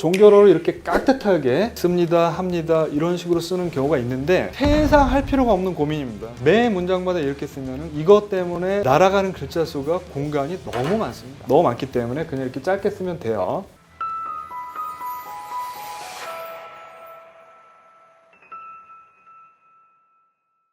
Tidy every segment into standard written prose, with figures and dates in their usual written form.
종결어를 이렇게 깍듯하게 씁니다, 합니다 이런 식으로 쓰는 경우가 있는데 세상 할 필요가 없는 고민입니다. 매 문장마다 이렇게 쓰면은 이것 때문에 날아가는 글자 수가 공간이 너무 많습니다. 너무 많기 때문에 그냥 이렇게 짧게 쓰면 돼요.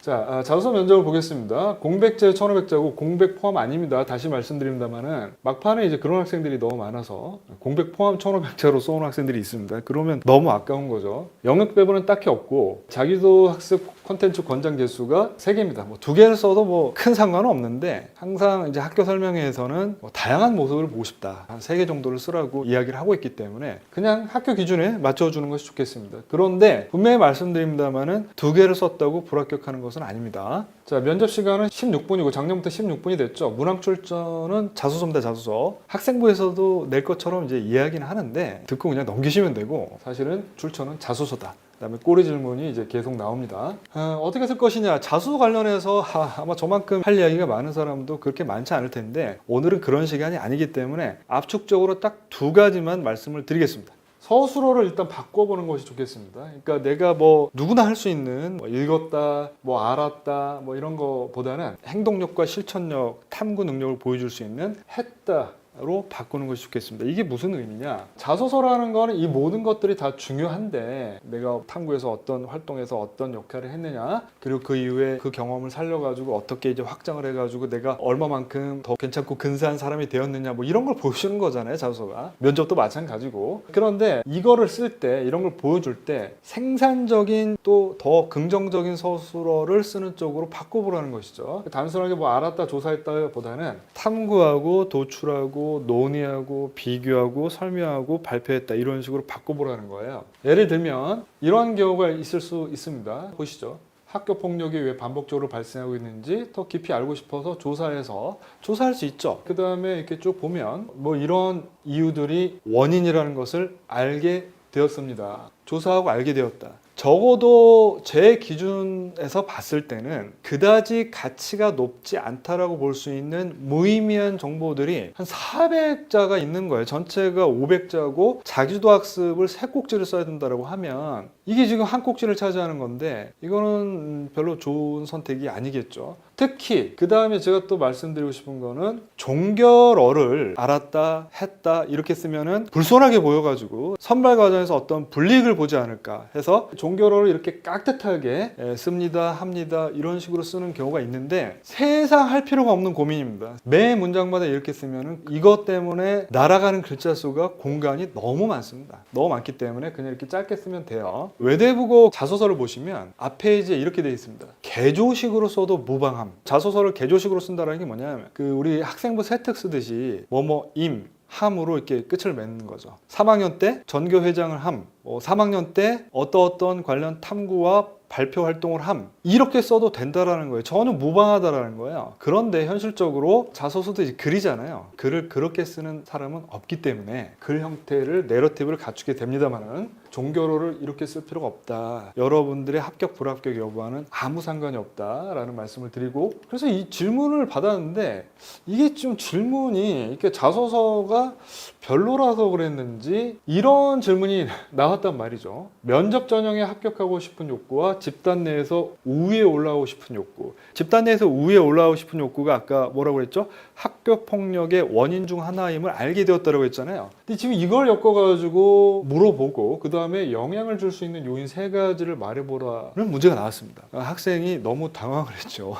자, 자소서 면접을 보겠습니다. 공백제 1500자고 공백 포함 아닙니다. 다시 말씀드립니다만은 막판에 이제 그런 학생들이 너무 많아서 공백 포함 1500자로 쏘는 학생들이 있습니다. 그러면 너무 아까운 거죠. 영역 배분은 딱히 없고 자기도 학습 콘텐츠 권장 개수가 3개입니다. 뭐 2개를 써도 뭐 큰 상관은 없는데 항상 이제 학교 설명회에서는 뭐 다양한 모습을 보고 싶다. 한 3개 정도를 쓰라고 이야기를 하고 있기 때문에 그냥 학교 기준에 맞춰주는 것이 좋겠습니다. 그런데 분명히 말씀드립니다만은 2개를 썼다고 불합격하는 것은 아닙니다. 자, 면접 시간은 16분이고 작년부터 16분이 됐죠. 문항 출전은 자소서입니다. 자소서. 학생부에서도 낼 것처럼 이제 이야기는 하는데 듣고 그냥 넘기시면 되고 사실은 출처는 자소서다. 그다음에 꼬리 질문이 이제 계속 나옵니다. 어떻게 쓸 것이냐? 자소서 관련해서 아마 저만큼 할 이야기가 많은 사람도 그렇게 많지 않을 텐데 오늘은 그런 시간이 아니기 때문에 압축적으로 딱 2가지만 말씀을 드리겠습니다. 서술어를 일단 바꿔보는 것이 좋겠습니다. 그러니까 내가 뭐 누구나 할 수 있는 뭐 읽었다, 뭐 알았다, 뭐 이런 거보다는 행동력과 실천력, 탐구 능력을 보여줄 수 있는 했다. 로 바꾸는 것이 좋겠습니다. 이게 무슨 의미냐? 자소서라는 거는 이 모든 것들이 다 중요한데 내가 탐구에서 어떤 활동에서 어떤 역할을 했느냐 그리고 그 이후에 그 경험을 살려가지고 어떻게 이제 확장을 해가지고 내가 얼마만큼 더 괜찮고 근사한 사람이 되었느냐 뭐 이런 걸 보여주는 거잖아요. 자소서가. 면접도 마찬가지고. 그런데 이거를 쓸 때 이런 걸 보여줄 때 생산적인 또 더 긍정적인 서술어를 쓰는 쪽으로 바꿔보라는 것이죠. 단순하게 뭐 알았다 조사했다 보다는 탐구하고 도출하고 논의하고 비교하고 설명하고 발표했다 이런 식으로 바꿔보라는 거예요. 예를 들면 이러한 경우가 있을 수 있습니다. 보시죠. 학교 폭력이 왜 반복적으로 발생하고 있는지 더 깊이 알고 싶어서 조사해서 조사할 수 있죠. 그 다음에 이렇게 쭉 보면 뭐 이런 이유들이 원인이라는 것을 알게 되었습니다. 조사하고 알게 되었다. 적어도 제 기준에서 봤을 때는 그다지 가치가 높지 않다라고 볼 수 있는 무의미한 정보들이 한 400자가 있는 거예요. 전체가 500자고 자기주도 학습을 3꼭지를 써야 된다고 하면 이게 지금 한 꼭지를 차지하는 건데 이거는 별로 좋은 선택이 아니겠죠. 특히 그 다음에 제가 또 말씀드리고 싶은 거는 종결어를 알았다 했다 이렇게 쓰면은 불손하게 보여가지고 선발 과정에서 어떤 불이익을 보지 않을까 해서 종결어를 이렇게 깍듯하게 씁니다 합니다 이런 식으로 쓰는 경우가 있는데 세상 할 필요가 없는 고민입니다. 매 문장마다 이렇게 쓰면은 이것 때문에 날아가는 글자 수가 공간이 너무 많습니다. 너무 많기 때문에 그냥 이렇게 짧게 쓰면 돼요. 외대부고 자소서를 보시면 앞 페이지에 이렇게 되어 있습니다. 개조식으로 써도 무방함. 자소서를 개조식으로 쓴다는 게 뭐냐면 그 우리 학생부 세특 쓰듯이 뭐뭐임 함으로 이렇게 끝을 맺는 거죠. 3학년 때 전교회장을 함, 3학년 때 어떤 관련 탐구와 발표 활동을 함 이렇게 써도 된다라는 거예요. 저는 무방하다라는 거예요. 그런데 현실적으로 자소서도 이제 글이잖아요. 글을 그렇게 쓰는 사람은 없기 때문에 글 형태를 내러티브를 갖추게 됩니다만은 종결어를 이렇게 쓸 필요가 없다. 여러분들의 합격 불합격 여부와는 아무 상관이 없다라는 말씀을 드리고 그래서 이 질문을 받았는데 이게 좀 질문이 이렇게 자소서가 별로라서 그랬는지 이런 질문이 나왔단 말이죠. 면접 전형에 합격하고 싶은 욕구와 집단 내에서 우위에 올라오고 싶은 욕구. 집단 내에서 우위에 올라오고 싶은 욕구가 아까 뭐라고 그랬죠? 학교 폭력의 원인 중 하나임을 알게 되었다고 했잖아요. 근데 지금 이걸 엮어가지고 물어보고 그 다음에 영향을 줄 수 있는 요인 3가지를 말해보라는 문제가 나왔습니다. 학생이 너무 당황을 했죠.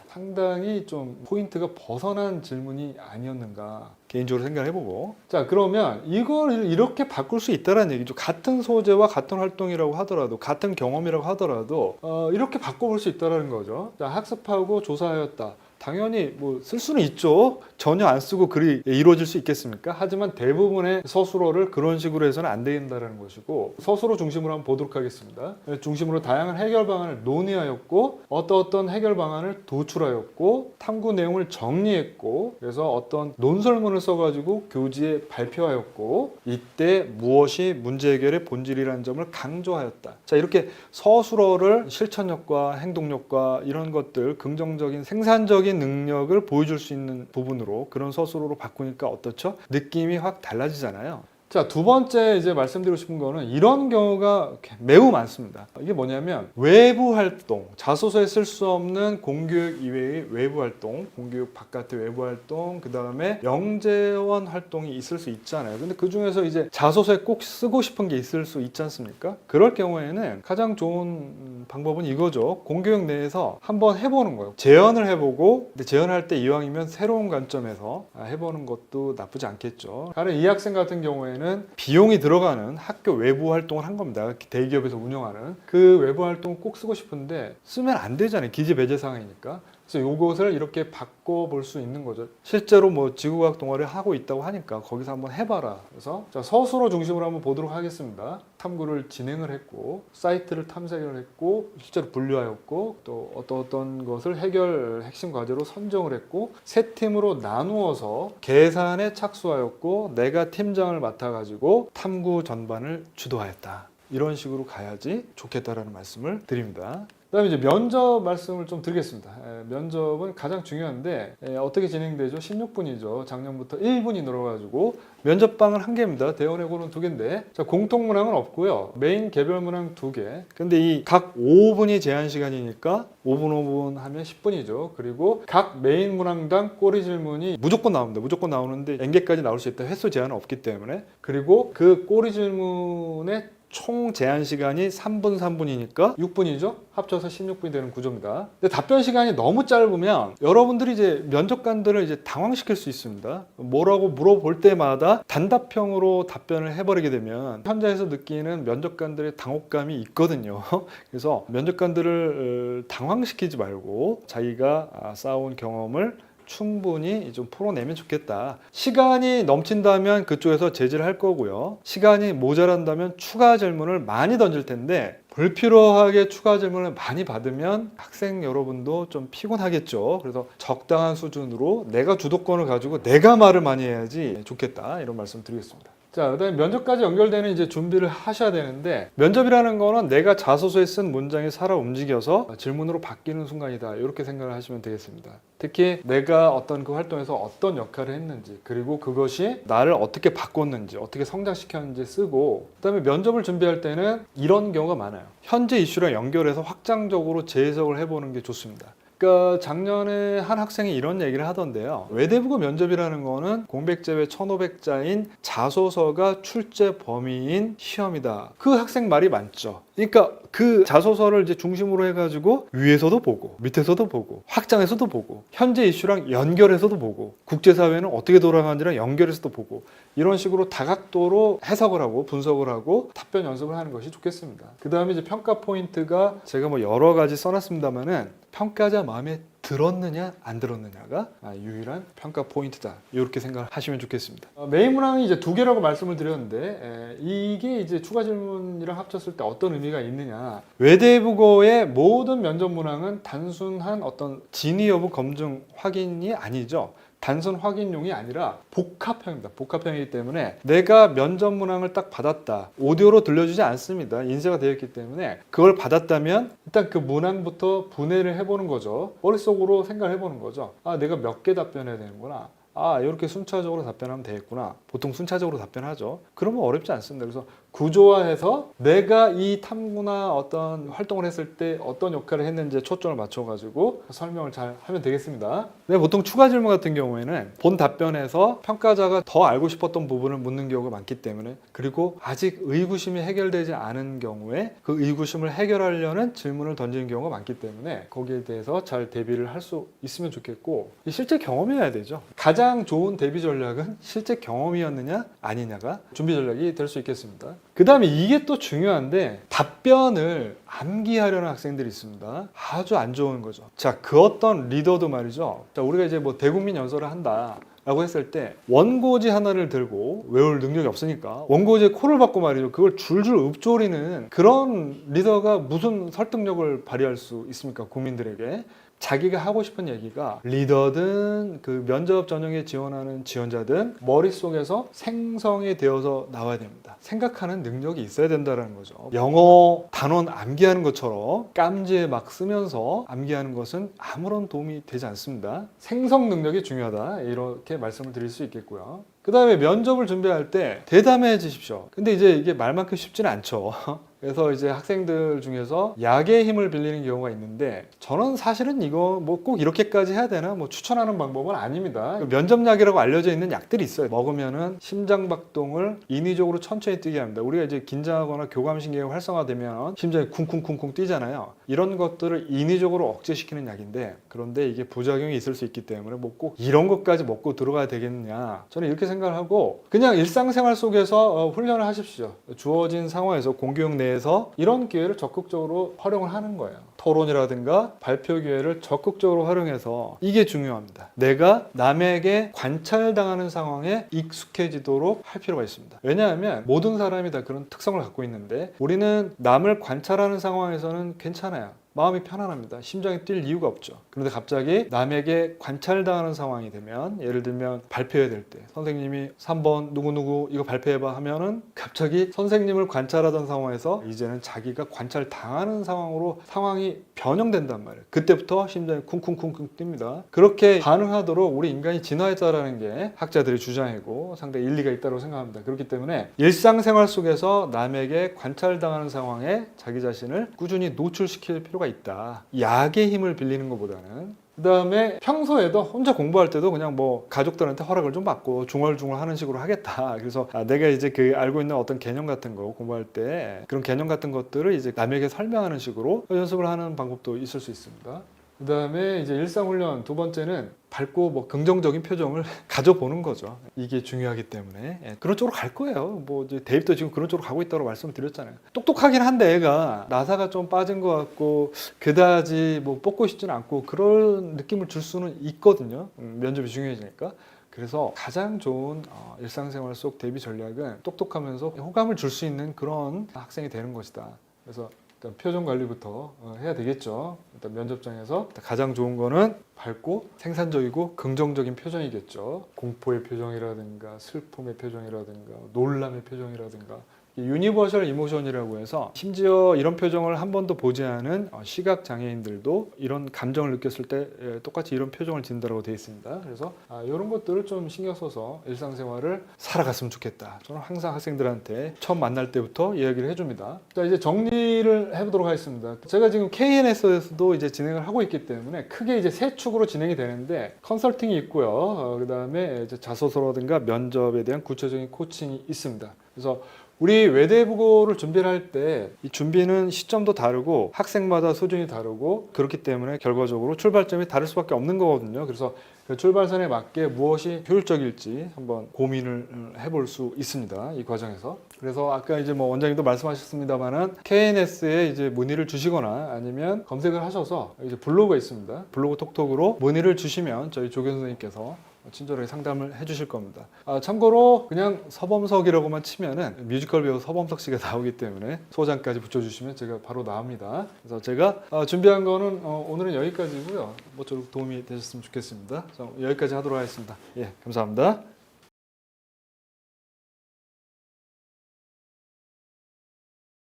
상당히 좀 포인트가 벗어난 질문이 아니었는가 개인적으로 생각을 해보고 자 그러면 이걸 이렇게 바꿀 수 있다는 얘기죠. 같은 소재와 같은 활동이라고 하더라도 같은 경험이라고 하더라도 이렇게 바꿔볼 수 있다는 거죠. 자, 학습하고 조사하였다. 당연히 뭐 쓸 수는 있죠. 전혀 안 쓰고 글이 이루어질 수 있겠습니까? 하지만 대부분의 서술어를 그런 식으로 해서는 안 된다는 것이고 서술어 중심으로 한번 보도록 하겠습니다. 중심으로 다양한 해결 방안을 논의하였고 어떤 해결 방안을 도출하였고 탐구 내용을 정리했고 그래서 어떤 논설문을 써가지고 교지에 발표하였고 이때 무엇이 문제 해결의 본질이라는 점을 강조하였다. 자 이렇게 서술어를 실천력과 행동력과 이런 것들 긍정적인 생산적인 능력을 보여줄 수 있는 부분으로 그런 서술어로 바꾸니까 어떻죠? 느낌이 확 달라지잖아요. 자, 두 번째 이제 말씀드리고 싶은 거는 이런 경우가 매우 많습니다. 이게 뭐냐면 외부 활동, 자소서에 쓸 수 없는 공교육 이외의 외부 활동, 공교육 바깥의 외부 활동, 그 다음에 영재원 활동이 있을 수 있잖아요. 근데 그 중에서 이제 자소서에 꼭 쓰고 싶은 게 있을 수 있지 않습니까? 그럴 경우에는 가장 좋은 방법은 이거죠. 공교육 내에서 한번 해보는 거예요. 재연을 해보고, 근데 재연할 때 이왕이면 새로운 관점에서 해보는 것도 나쁘지 않겠죠. 다른 이 학생 같은 경우에는 비용이 들어가는 학교 외부 활동을 한 겁니다. 대기업에서 운영하는 그 외부 활동을 꼭 쓰고 싶은데 쓰면 안 되잖아요. 기재배제 상황이니까. 그래서 이것을 이렇게 바꿔볼 수 있는 거죠. 실제로 뭐 지구과학 동아리 하고 있다고 하니까 거기서 한번 해봐라. 그래서 자, 서술어 중심으로 한번 보도록 하겠습니다. 탐구를 진행을 했고 사이트를 탐색을 했고 실제로 분류하였고 또 어떤 것을 해결 핵심 과제로 선정을 했고 세 팀으로 나누어서 계산에 착수하였고 내가 팀장을 맡아가지고 탐구 전반을 주도하였다. 이런 식으로 가야지 좋겠다라는 말씀을 드립니다. 그다음에 이제 면접 말씀을 좀 드리겠습니다. 면접은 가장 중요한데 어떻게 진행되죠? 16분이죠. 작년부터 1분이 늘어가지고 면접방은 1개입니다. 대원해고는 2개인데 자, 공통 문항은 없고요. 메인 개별 문항 2개. 근데 이 각 5분이 제한 시간이니까 5분 하면 10분이죠. 그리고 각 메인 문항당 꼬리 질문이 무조건 나옵니다. 무조건 나오는데 N개까지 나올 수 있다. 횟수 제한은 없기 때문에. 그리고 그 꼬리 질문의 총 제한 시간이 3분이니까 6분이죠. 합쳐서 16분이 되는 구조입니다. 근데 답변 시간이 너무 짧으면 여러분들이 이제 면접관들을 이제 당황시킬 수 있습니다. 뭐라고 물어볼 때마다 단답형으로 답변을 해버리게 되면 현장에서 느끼는 면접관들의 당혹감이 있거든요. 그래서 면접관들을 당황시키지 말고 자기가 쌓아온 경험을 충분히 좀 풀어내면 좋겠다. 시간이 넘친다면 그쪽에서 제지를 할 거고요. 시간이 모자란다면 추가 질문을 많이 던질 텐데 불필요하게 추가 질문을 많이 받으면 학생 여러분도 좀 피곤하겠죠. 그래서 적당한 수준으로 내가 주도권을 가지고 내가 말을 많이 해야지 좋겠다. 이런 말씀 드리겠습니다. 자, 그다음에 면접까지 연결되는 이제 준비를 하셔야 되는데 면접이라는 거는 내가 자소서에 쓴 문장이 살아 움직여서 질문으로 바뀌는 순간이다. 이렇게 생각을 하시면 되겠습니다. 특히 내가 어떤 그 활동에서 어떤 역할을 했는지 그리고 그것이 나를 어떻게 바꿨는지 어떻게 성장시켰는지 쓰고 그다음에 면접을 준비할 때는 이런 경우가 많아요. 현재 이슈랑 연결해서 확장적으로 재해석을 해보는 게 좋습니다. 그러니까 작년에 한 학생이 이런 얘기를 하던데요. 외대부고 면접이라는 거는 공백제외 1500자인 자소서가 출제 범위인 시험이다. 그 학생 말이 맞죠. 그러니까 그 자소서를 이제 중심으로 해가지고 위에서도 보고 밑에서도 보고 확장해서도 보고 현재 이슈랑 연결해서도 보고 국제사회는 어떻게 돌아가는지랑 연결해서도 보고 이런 식으로 다각도로 해석을 하고 분석을 하고 답변 연습을 하는 것이 좋겠습니다. 그 다음에 이제 평가 포인트가 제가 뭐 여러 가지 써놨습니다만은 평가자 마음에 들었느냐 안 들었느냐가 유일한 평가 포인트다. 이렇게 생각하시면 좋겠습니다. 메인 문항이 이제 2개라고 말씀을 드렸는데 이게 이제 추가 질문이랑 합쳤을 때 어떤 의미가 있느냐. 외대부고의 모든 면접 문항은 단순한 어떤 진위 여부 검증 확인이 아니죠. 단순 확인용이 아니라 복합형입니다. 복합형이기 때문에 내가 면접 문항을 딱 받았다. 오디오로 들려주지 않습니다. 인쇄가 되어 있기 때문에 그걸 받았다면 일단 그 문항부터 분해를 해보는 거죠. 머릿속으로 생각을 해보는 거죠. 아, 내가 몇 개 답변해야 되는구나. 아, 이렇게 순차적으로 답변하면 되겠구나. 보통 순차적으로 답변하죠. 그러면 어렵지 않습니다. 그래서 구조화해서 내가 이 탐구나 어떤 활동을 했을 때 어떤 역할을 했는지에 초점을 맞춰가지고 설명을 잘 하면 되겠습니다. 네, 보통 추가 질문 같은 경우에는 본 답변에서 평가자가 더 알고 싶었던 부분을 묻는 경우가 많기 때문에 그리고 아직 의구심이 해결되지 않은 경우에 그 의구심을 해결하려는 질문을 던지는 경우가 많기 때문에 거기에 대해서 잘 대비를 할 수 있으면 좋겠고 실제 경험이어야 되죠. 가장 좋은 대비 전략은 실제 경험이었느냐 아니냐가 준비 전략이 될 수 있겠습니다. 그 다음에 이게 또 중요한데 답변을 암기하려는 학생들이 있습니다. 아주 안 좋은 거죠. 자, 그 어떤 리더도 말이죠. 자, 우리가 이제 뭐 대국민 연설을 한다 라고 했을 때 원고지 하나를 들고 외울 능력이 없으니까 원고지에 콜을 받고 말이죠. 그걸 줄줄 읊조리는 그런 리더가 무슨 설득력을 발휘할 수 있습니까? 국민들에게. 자기가 하고 싶은 얘기가 리더든 그 면접 전형에 지원하는 지원자든 머릿속에서 생성이 되어서 나와야 됩니다. 생각하는 능력이 있어야 된다는 거죠. 영어 단원 암기하는 것처럼 깜지에 막 쓰면서 암기하는 것은 아무런 도움이 되지 않습니다. 생성 능력이 중요하다, 이렇게 말씀을 드릴 수 있겠고요. 그 다음에 면접을 준비할 때 대담해지십시오. 근데 이제 이게 말만큼 쉽지는 않죠. 그래서 이제 학생들 중에서 약의 힘을 빌리는 경우가 있는데, 저는 사실은 이거 뭐 꼭 이렇게까지 해야 되나 뭐 추천하는 방법은 아닙니다. 면접약이라고 알려져 있는 약들이 있어요. 먹으면은 심장박동을 인위적으로 천천히 뛰게 합니다. 우리가 이제 긴장하거나 교감신경이 활성화되면 심장이 쿵쿵쿵쿵 뛰잖아요. 이런 것들을 인위적으로 억제시키는 약인데, 그런데 이게 부작용이 있을 수 있기 때문에 뭐 꼭 이런 것까지 먹고 들어가야 되겠느냐, 저는 이렇게 생각을 하고 그냥 일상생활 속에서 훈련을 하십시오. 주어진 상황에서 공교육 내에서 이런 기회를 적극적으로 활용을 하는 거예요. 토론이라든가 발표 기회를 적극적으로 활용해서, 이게 중요합니다. 내가 남에게 관찰당하는 상황에 익숙해지도록 할 필요가 있습니다. 왜냐하면 모든 사람이 다 그런 특성을 갖고 있는데, 우리는 남을 관찰하는 상황에서는 괜찮아요. 마음이 편안합니다. 심장이 뛸 이유가 없죠. 그런데 갑자기 남에게 관찰당하는 상황이 되면, 예를 들면 발표해야 될 때 선생님이 3번 누구누구 이거 발표해봐 하면은, 갑자기 선생님을 관찰하던 상황에서 이제는 자기가 관찰당하는 상황으로 상황이 변형된단 말이에요. 그때부터 심장이 쿵쿵쿵쿵 뜁니다. 그렇게 반응하도록 우리 인간이 진화했다라는 게 학자들의 주장이고 상당히 일리가 있다고 생각합니다. 그렇기 때문에 일상생활 속에서 남에게 관찰당하는 상황에 자기 자신을 꾸준히 노출시킬 필요가 있다. 약의 힘을 빌리는 것보다는. 그 다음에 평소에도 혼자 공부할 때도 그냥 뭐 가족들한테 허락을 좀 받고 중얼중얼 하는 식으로 하겠다. 그래서 내가 이제 그 알고 있는 어떤 개념 같은 거 공부할 때 그런 개념 같은 것들을 이제 남에게 설명하는 식으로 연습을 하는 방법도 있을 수 있습니다. 그 다음에 이제 일상훈련 두 번째는 밝고 뭐 긍정적인 표정을 가져보는 거죠. 이게 중요하기 때문에 그런 쪽으로 갈 거예요. 뭐 이제 대입도 지금 그런 쪽으로 가고 있다고 말씀을 드렸잖아요. 똑똑하긴 한데 애가 나사가 좀 빠진 것 같고 그다지 뭐 뽑고 싶지는 않고 그런 느낌을 줄 수는 있거든요. 면접이 중요해지니까. 그래서 가장 좋은 일상생활 속 대비 전략은 똑똑하면서 호감을 줄 수 있는 그런 학생이 되는 것이다. 그래서 일단 표정 관리부터 해야 되겠죠. 일단 면접장에서 가장 좋은 거는 밝고 생산적이고 긍정적인 표정이겠죠. 공포의 표정이라든가 슬픔의 표정이라든가 놀람의 표정이라든가, 유니버셜 이모션이라고 해서 심지어 이런 표정을 한 번도 보지 않은 시각 장애인들도 이런 감정을 느꼈을 때 똑같이 이런 표정을 짓는다고 되어 있습니다. 그래서 이런 것들을 좀 신경 써서 일상생활을 살아갔으면 좋겠다. 저는 항상 학생들한테 처음 만날 때부터 이야기를 해줍니다. 자, 이제 정리를 해보도록 하겠습니다. 제가 지금 KNS에서도 이제 진행을 하고 있기 때문에 크게 이제 세 축으로 진행이 되는데, 컨설팅이 있고요. 그 다음에 자소서라든가 면접에 대한 구체적인 코칭이 있습니다. 그래서 우리 외대부고를 준비를 할 때 이 준비는 시점도 다르고 학생마다 수준이 다르고 그렇기 때문에 결과적으로 출발점이 다를 수밖에 없는 거거든요. 그래서 그 출발선에 맞게 무엇이 효율적일지 한번 고민을 해볼 수 있습니다. 이 과정에서. 그래서 아까 이제 뭐 원장님도 말씀하셨습니다만은 KNS에 이제 문의를 주시거나 아니면 검색을 하셔서 이제 블로그가 있습니다. 블로그 톡톡으로 문의를 주시면 저희 조교 선생님께서 친절하게 상담을 해주실 겁니다. 참고로 그냥 서범석이라고만 치면은 뮤지컬 배우 서범석 씨가 나오기 때문에 소장까지 붙여주시면 제가 바로 나옵니다. 그래서 제가 준비한 거는 오늘은 여기까지고요. 모쪼록 도움이 되셨으면 좋겠습니다. 여기까지 하도록 하겠습니다. 예, 감사합니다.